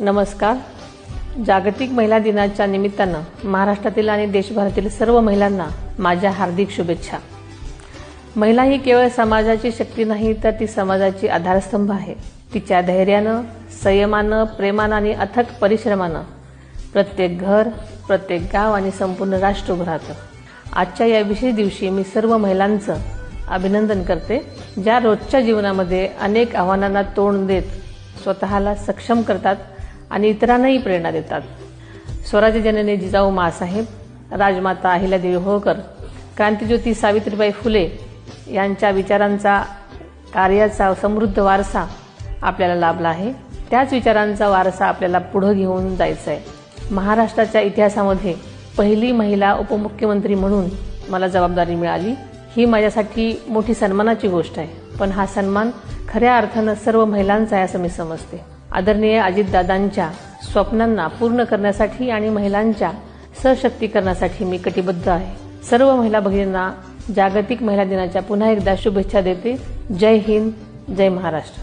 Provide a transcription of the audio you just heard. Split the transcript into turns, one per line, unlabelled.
नमस्कार. जागतिक महिला दिनाच्या निमित्तानं महाराष्ट्रातील आणि देशभरातील सर्व महिलांना माझ्या हार्दिक शुभेच्छा. महिला ही केवळ समाजाची शक्ती नाही, तर ती समाजाची आधारस्तंभ आहे. तिच्या धैर्यानं, संयमानं, प्रेमानं आणि अथक परिश्रमानं प्रत्येक घर, प्रत्येक गाव आणि संपूर्ण राष्ट्र उभं राहतं. आजच्या या विशेष दिवशी मी सर्व महिलांचं अभिनंदन करते, ज्या रोजच्या जीवनामध्ये अनेक आव्हानांना तोंड देत स्वतःला सक्षम करतात आणि इतरांनाही प्रेरणा देतात. स्वराज्य जननी जिजाऊ माँसाहेब, राजमाता अहिल्यादेवी होळकर, क्रांतिज्योती सावित्रीबाई फुले यांच्या विचारांचा, कार्याचा समृद्ध वारसा आपल्याला लाभला आहे. त्याच विचारांचा वारसा आपल्याला पुढे घेऊन जायचा आहे. महाराष्ट्राच्या इतिहासामध्ये पहिली महिला उपमुख्यमंत्री म्हणून मला जबाबदारी मिळाली. ही माझ्यासाठी मोठी सन्मानाची गोष्ट आहे, पण हा सन्मान खऱ्या अर्थानं सर्व महिलांचा आहे असं मी समजते. आदरणीय अजितदादांच्या स्वप्नांना पूर्ण करण्यासाठी आणि महिलांच्या सशक्तीकरणासाठी मी कटिबद्ध आहे. सर्व महिला भगिनींना जागतिक महिला दिनाच्या पुन्हा एकदा शुभेच्छा देते. जय हिंद, जय महाराष्ट्र.